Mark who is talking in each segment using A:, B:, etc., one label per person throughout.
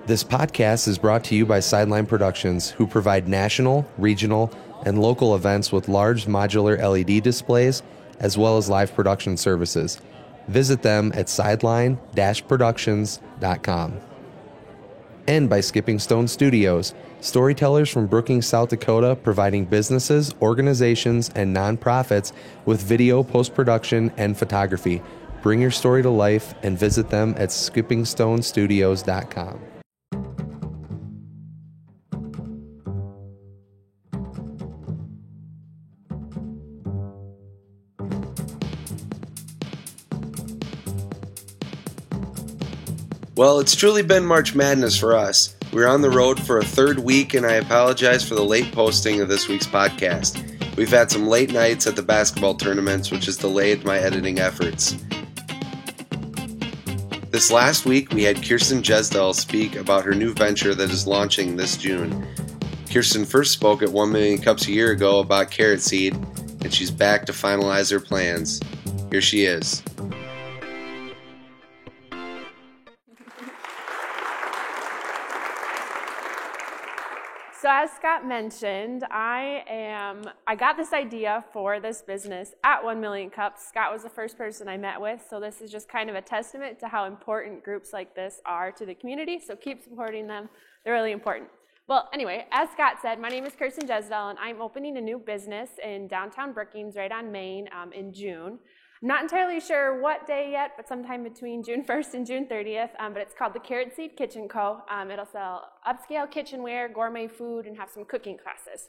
A: This podcast is brought to you by Sideline Productions, who provide national, regional, and local events with large modular LED displays, as well as live production services. Visit them at sideline-productions.com. And by Skipping Stone Studios, storytellers from Brookings, South Dakota, providing businesses, organizations, and nonprofits with video, post-production, and photography. Bring your story to life and visit them at skippingstonestudios.com.
B: Well, it's truly been March Madness for us. We're on the road for a third week, and I apologize for the late posting of this week's podcast. We've had some late nights at the basketball tournaments, which has delayed my editing efforts. This last week, we had Kirsten Jesdal speak about her new venture that is launching this June. Kirsten first spoke at 1 Million Cups a year ago about Carrot Seed, and she's back to finalize her plans. Here she is.
C: So as Scott mentioned, I got this idea for this business at 1 Million Cups. Scott was the first person I met with, so this is just kind of a testament to how important groups like this are to the community, so keep supporting them. They're really important. Well, anyway, as Scott said, my name is Kirsten Jesdal, and I'm opening a new business in downtown Brookings, right on Main, in June. I'm not entirely sure what day yet, but sometime between June 1st and June 30th, but it's called the Carrot Seed Kitchen Co. It'll sell upscale kitchenware, gourmet food, and have some cooking classes.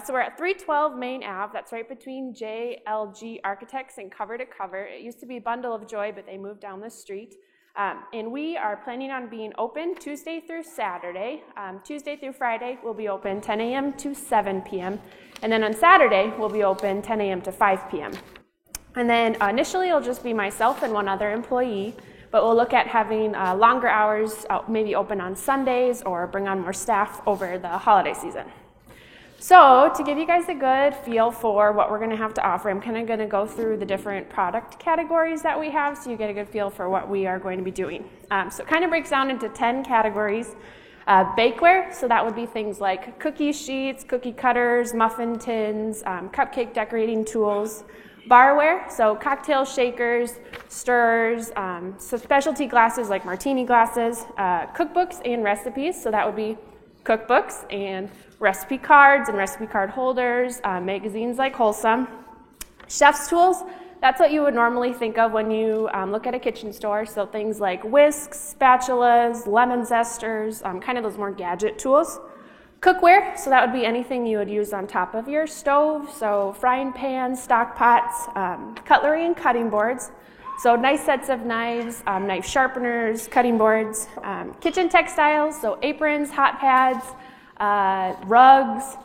C: So we're at 312 Main Ave. That's right between JLG Architects and Cover to Cover. It used to be Bundle of Joy, but they moved down the street. And we are planning on being open Tuesday through Saturday. Tuesday through Friday, we'll be open 10 a.m. to 7 p.m. And then on Saturday, we'll be open 10 a.m. to 5 p.m. And then initially it'll just be myself and one other employee, but we'll look at having longer hours, maybe open on Sundays or bring on more staff over the holiday season. So to give you guys a good feel for what we're going to have to offer, I'm kind of going to go through the different product categories that we have so you get a good feel for what we are going to be doing. So it kind of breaks down into 10 categories. Bakeware, so that would be things like cookie sheets, cookie cutters, muffin tins, cupcake decorating tools. Barware, so cocktail shakers, stirrers, so specialty glasses like martini glasses, cookbooks and recipes, so that would be cookbooks and recipe cards and recipe card holders, magazines like Wholesome. Chef's tools, that's what you would normally think of when you look at a kitchen store, so things like whisks, spatulas, lemon zesters, kind of those more gadget tools. Cookware, so that would be anything you would use on top of your stove, so frying pans, stock pots, cutlery and cutting boards, so nice sets of knives, knife sharpeners, cutting boards, kitchen textiles, so aprons, hot pads, rugs,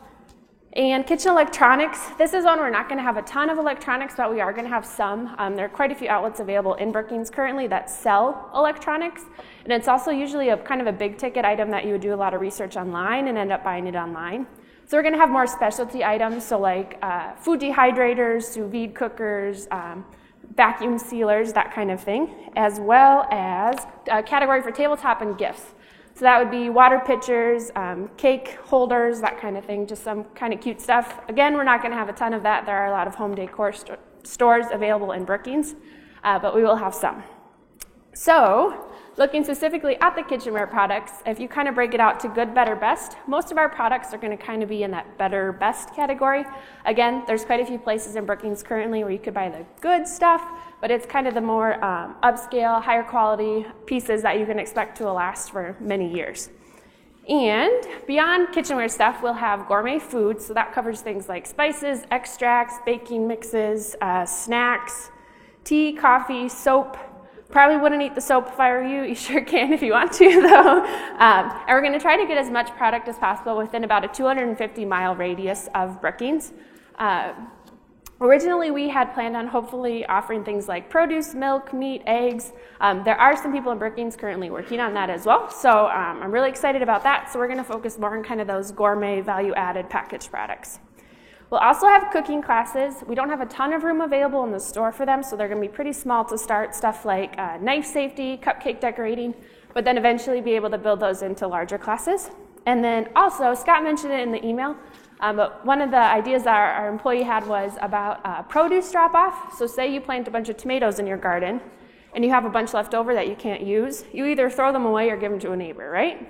C: and kitchen electronics. This is one we're not going to have a ton of electronics, but we are going to have some. There are quite a few outlets available in Brookings currently that sell electronics, and it's also usually a kind of a big ticket item that you would do a lot of research online and end up buying it online. So we're going to have more specialty items, so like food dehydrators, sous vide cookers, vacuum sealers, that kind of thing, as well as a category for tabletop and gifts. So that would be water pitchers, cake holders, that kind of thing, just some kind of cute stuff. Again, we're not going to have a ton of that. There are a lot of home decor stores available in Brookings, but we will have some. So, looking specifically at the kitchenware products, if you kind of break it out to good, better, best, most of our products are going to kind of be in that better, best category. Again, there's quite a few places in Brookings currently where you could buy the good stuff, but it's kind of the more upscale, higher quality pieces that you can expect to last for many years. And beyond kitchenware stuff, we'll have gourmet food, so that covers things like spices, extracts, baking mixes, snacks, tea, coffee, soap. Probably wouldn't eat the soap if I were you. You sure can if you want to, though. And we're going to try to get as much product as possible within about a 250-mile radius of Brookings. Originally, we had planned on hopefully offering things like produce, milk, meat, eggs. There are some people in Brookings currently working on that as well, so I'm really excited about that. So we're going to focus more on kind of those gourmet, value-added packaged products. We'll also have cooking classes. We don't have a ton of room available in the store for them, so they're going to be pretty small to start, stuff like knife safety, cupcake decorating, but then eventually be able to build those into larger classes. And then also, Scott mentioned it in the email, but one of the ideas that our employee had was about produce drop-off. So say you plant a bunch of tomatoes in your garden, and you have a bunch left over that you can't use. You either throw them away or give them to a neighbor, right?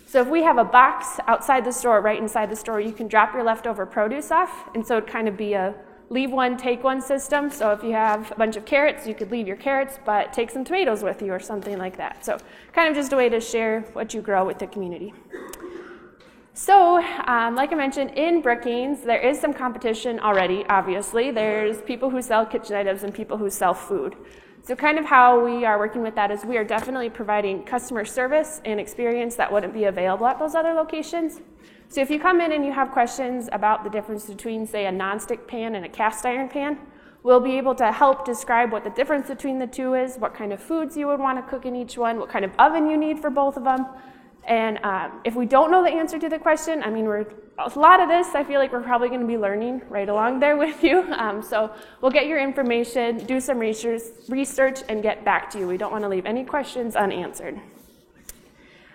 C: So if we have a box outside the store, right inside the store, you can drop your leftover produce off, and so it'd kind of be a leave one, take one system. So if you have a bunch of carrots, you could leave your carrots, but take some tomatoes with you or something like that. So kind of just a way to share what you grow with the community. So like I mentioned, in Brookings, there is some competition already, obviously. There's people who sell kitchen items and people who sell food. So kind of how we are working with that is we are definitely providing customer service and experience that wouldn't be available at those other locations. So if you come in and you have questions about the difference between, say, a nonstick pan and a cast iron pan, we'll be able to help describe what the difference between the two is, what kind of foods you would want to cook in each one, what kind of oven you need for both of them. And if we don't know the answer to the question, I mean, a lot of this, I feel like we're probably going to be learning right along there with you. So we'll get your information, do some research, and get back to you. We don't want to leave any questions unanswered.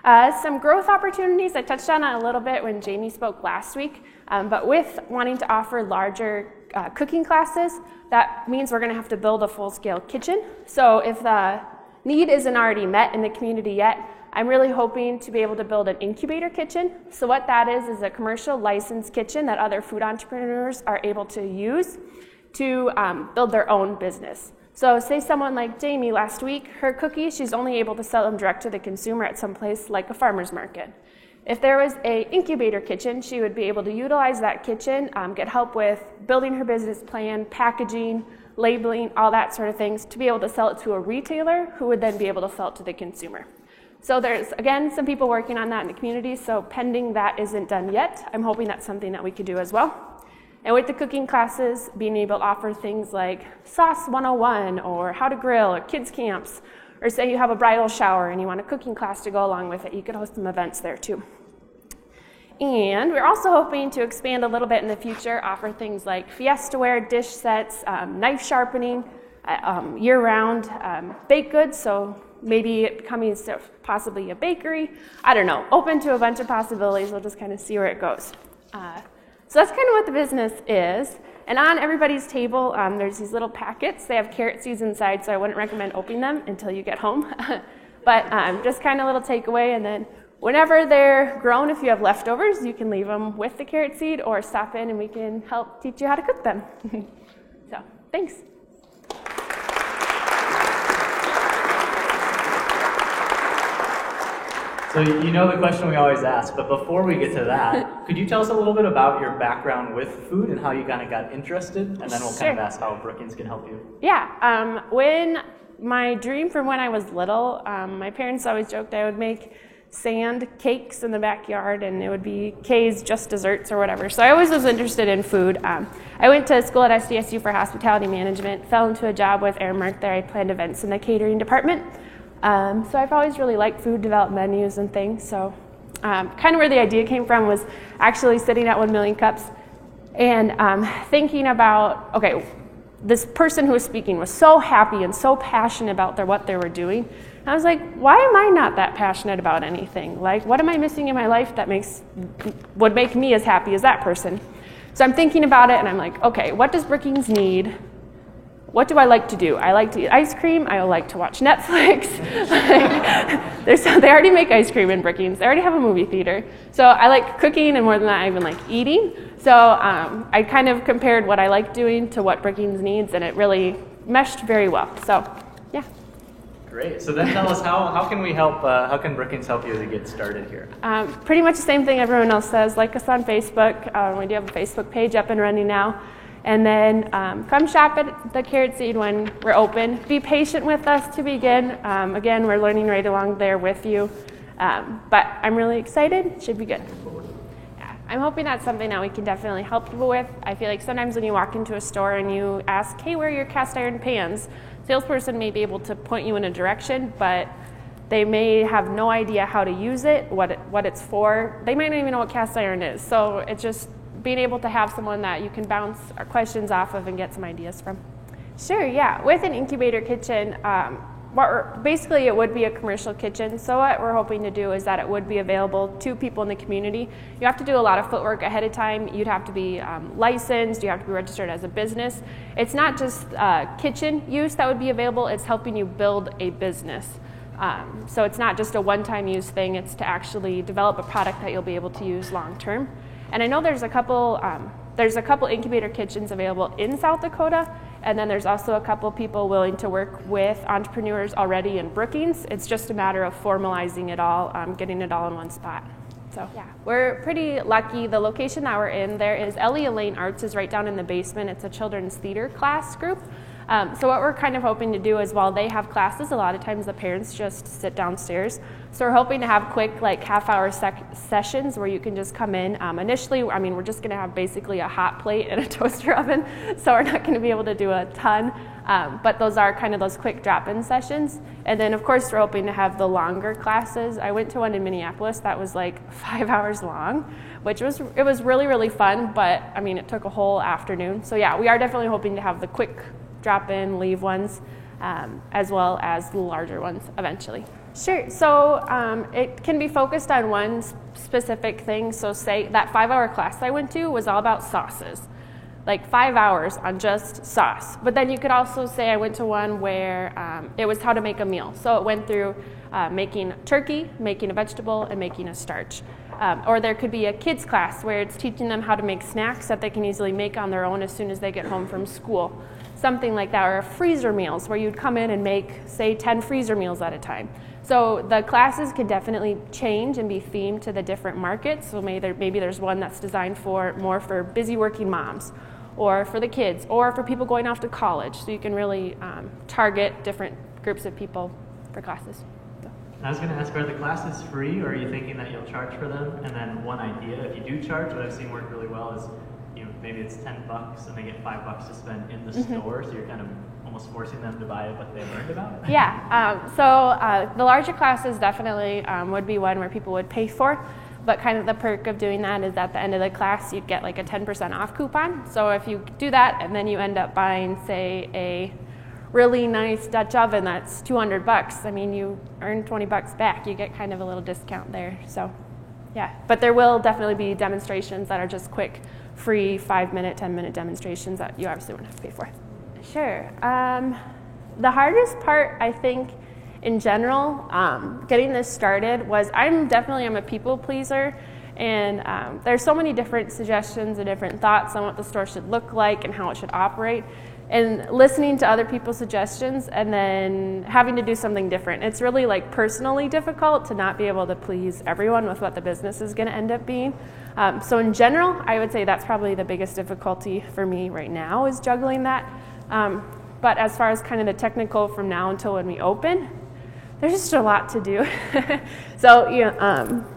C: Some growth opportunities, I touched on it a little bit when Jamie spoke last week, but with wanting to offer larger cooking classes, that means we're going to have to build a full-scale kitchen. So if the need isn't already met in the community yet, I'm really hoping to be able to build an incubator kitchen. So what that is a commercial licensed kitchen that other food entrepreneurs are able to use to build their own business. So say someone like Jamie last week, her cookies, she's only able to sell them direct to the consumer at some place like a farmer's market. If there was an incubator kitchen, she would be able to utilize that kitchen, get help with building her business plan, packaging, labeling, all that sort of things, to be able to sell it to a retailer who would then be able to sell it to the consumer. So there's, again, some people working on that in the community, so pending that isn't done yet, I'm hoping that's something that we could do as well. And with the cooking classes, being able to offer things like Sauce 101 or How to Grill or kids camps, or say you have a bridal shower and you want a cooking class to go along with it, you could host some events there too. And we're also hoping to expand a little bit in the future, offer things like Fiestaware, dish sets, knife sharpening, year-round baked goods, so maybe it becoming possibly a bakery. I don't know, open to a bunch of possibilities. We'll just kind of see where it goes. So that's kind of what the business is. And on everybody's table, there's these little packets. They have carrot seeds inside, so I wouldn't recommend opening them until you get home. But just kind of a little takeaway, and then whenever they're grown, if you have leftovers, you can leave them with the carrot seed or stop in and we can help teach you how to cook them. So, thanks.
D: So you know the question we always ask, but before we get to that, could you tell us a little bit about your background with food and how you kind of got interested? And then we'll kind of ask how Brookings can help you.
C: Yeah, when my dream from when I was little, my parents always joked I would make sand cakes in the backyard and it would be K's Just Desserts or whatever. So I always was interested in food. I went to school at SDSU for hospitality management, fell into a job with Aramark there. I planned events in the catering department. So I've always really liked food, develop menus and things. So kind of where the idea came from was actually sitting at 1 Million Cups and thinking about, okay, this person who was speaking was so happy and so passionate about what they were doing. And I was like, why am I not that passionate about anything? Like, what am I missing in my life that would make me as happy as that person? So I'm thinking about it and I'm like, okay, what does Brookings need? What do I like to do? I like to eat ice cream. I like to watch Netflix. They already make ice cream in Brookings. They already have a movie theater. So I like cooking, and more than that, I even like eating. So I kind of compared what I like doing to what Brookings needs, and it really meshed very well. So, yeah.
D: Great. So then tell us, how can we help, how can Brookings help you to get started here?
C: Pretty much the same thing everyone else says. Like us on Facebook. We do have a Facebook page up and running now. And then come shop at the Carrot Seed when we're open. Be patient with us to begin. Again, we're learning right along there with you. But I'm really excited. Should be good. Yeah, I'm hoping that's something that we can definitely help people with. I feel like sometimes when you walk into a store and you ask, hey, where are your cast iron pans? Salesperson may be able to point you in a direction, but they may have no idea how to use it, what it's for. They might not even know what cast iron is. So it's just being able to have someone that you can bounce questions off of and get some ideas from. Sure, yeah. With an incubator kitchen, basically it would be a commercial kitchen. So what we're hoping to do is that it would be available to people in the community. You have to do a lot of footwork ahead of time. You'd have to be licensed. You have to be registered as a business. It's not just kitchen use that would be available. It's helping you build a business. So it's not just a one-time use thing. It's to actually develop a product that you'll be able to use long term. And I know there's a couple incubator kitchens available in South Dakota, and then there's also a couple people willing to work with entrepreneurs already in Brookings. It's just a matter of formalizing it all, getting it all in one spot. So yeah, we're pretty lucky. The location that we're in, there is Ellie Elaine Arts is right down in the basement. It's a children's theater class group. So what we're kind of hoping to do is while they have classes, a lot of times the parents just sit downstairs. So we're hoping to have quick half-hour sessions where you can just come in. Initially, we're just going to have basically a hot plate and a toaster oven, so we're not going to be able to do a ton. But those are kind of those quick drop-in sessions. And then, of course, we're hoping to have the longer classes. I went to one in Minneapolis that was 5 hours long, which was really, really fun, but it took a whole afternoon. So yeah, we are definitely hoping to have the quick drop-in, leave ones, as well as the larger ones eventually. Sure, so it can be focused on one specific thing. So say that 5-hour class I went to was all about sauces, 5 hours on just sauce. But then you could also say I went to one where it was how to make a meal. So it went through making turkey, making a vegetable, and making a starch. Or there could be a kids class where it's teaching them how to make snacks that they can easily make on their own as soon as they get home from school. Something like that, or freezer meals where you'd come in and make, say, 10 freezer meals at a time. So the classes can definitely change and be themed to the different markets. So maybe there's one that's designed more for busy working moms, or for the kids, or for people going off to college. So you can really target different groups of people for classes.
D: I was going to ask, are the classes free, or are you thinking that you'll charge for them? And then one idea, if you do charge, what I've seen work really well is maybe it's $10 and they get $5 to spend in the store, so you're kind of almost forcing them to buy what they learned about.
C: Yeah, so the larger classes definitely would be one where people would pay for, but kind of the perk of doing that is at the end of the class you'd get a 10% off coupon. So if you do that and then you end up buying, say, a really nice Dutch oven that's $200, you earn $20 back. You get kind of a little discount there. So yeah, but there will definitely be demonstrations that are just quick, free 5-minute, 10-minute demonstrations that you obviously won't have to pay for. Sure. The hardest part, I think, in general, getting this started was I'm a people pleaser, and there's so many different suggestions and different thoughts on what the store should look like and how it should operate. And listening to other people's suggestions and then having to do something different. It's really personally difficult to not be able to please everyone with what the business is going to end up being. So in general, I would say that's probably the biggest difficulty for me right now is juggling that. But as far as kind of the technical from now until when we open, there's just a lot to do. So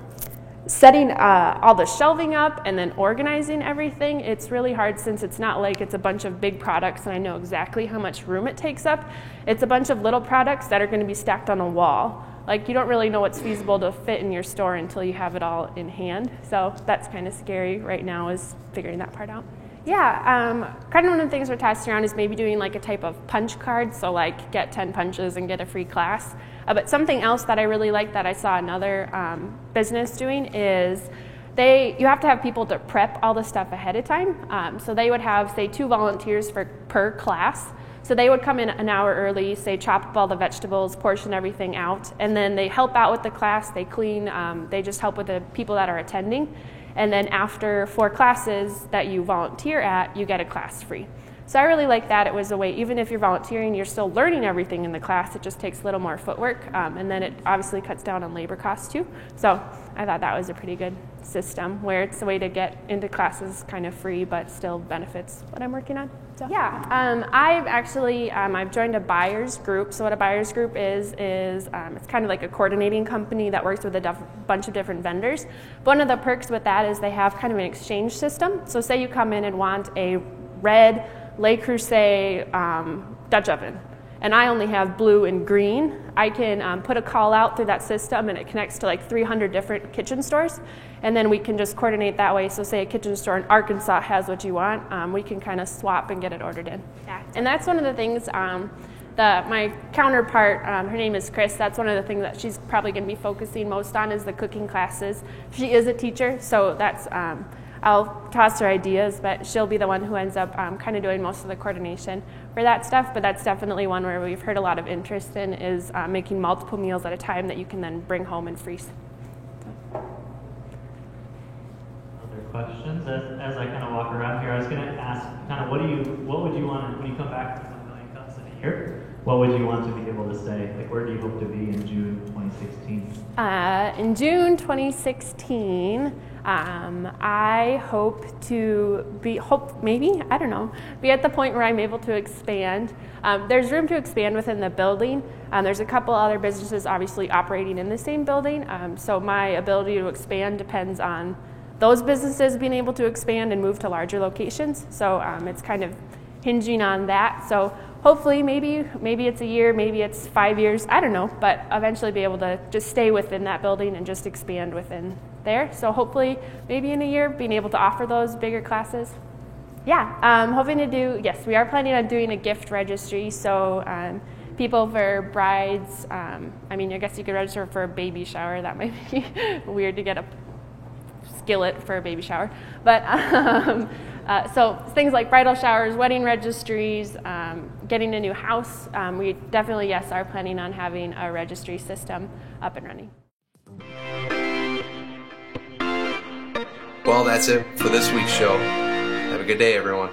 C: setting all the shelving up and then organizing everything, it's really hard since it's not it's a bunch of big products and I know exactly how much room it takes up. It's a bunch of little products that are going to be stacked on a wall. You don't really know what's feasible to fit in your store until you have it all in hand. So that's kind of scary right now is figuring that part out. Yeah, kind of one of the things we're testing around is maybe doing a type of punch card. So get 10 punches and get a free class. But something else that I really like that I saw another business doing is you have to have people to prep all the stuff ahead of time. So they would have, say, 2 volunteers per class. So they would come in an hour early, say, chop up all the vegetables, portion everything out, and then they help out with the class, they clean, they just help with the people that are attending. And then after 4 classes that you volunteer at, you get a class free. So I really like that. It was a way, even if you're volunteering, you're still learning everything in the class. It just takes a little more footwork. And then it obviously cuts down on labor costs too. So I thought that was a pretty good system where it's a way to get into classes kind of free, but still benefits what I'm working on. So yeah, I've joined a buyers group. So what a buyers group is it's kind of like a coordinating company that works with a bunch of different vendors. But one of the perks with that is they have kind of an exchange system. So say you come in and want a red Le Creuset Dutch oven. and I only have blue and green, I can put a call out through that system, and it connects to like 300 different kitchen stores, and then we can just coordinate that way. So say a kitchen store in Arkansas has what you want, we can kind of swap and get it ordered in. Yeah. And that's one of the things my counterpart, her name is Chris, that's one of the things that she's probably going to be focusing most on is the cooking classes. She is a teacher, so that's I'll toss her ideas, but she'll be the one who ends up kind of doing most of the coordination for that stuff. But that's definitely one where we've heard a lot of interest in is making multiple meals at a time that you can then bring home and freeze.
D: Other questions? As I kind of walk around here, I was going to ask kind of what would you want when you come back to 1 million cups in a year? What would you want to be able to say? Like, where do you hope to be in June 2016?
C: In June 2016, I hope to be at the point where I'm able to expand. There's room to expand within the building. There's a couple other businesses obviously operating in the same building, so my ability to expand depends on those businesses being able to expand and move to larger locations. So it's kind of hinging on that. So hopefully maybe it's a year, maybe it's 5 years, I don't know, but eventually be able to just stay within that building and just expand within there. So hopefully maybe in a year being able to offer those bigger classes. Yeah, hoping to do, yes, we are planning on doing a gift registry. So people for brides, I guess you could register for a baby shower. That might be weird to get a skillet for a baby shower. But so things like bridal showers, wedding registries, getting a new house, we definitely, yes, are planning on having a registry system up and running.
B: Well, that's it for this week's show. Have a good day, everyone.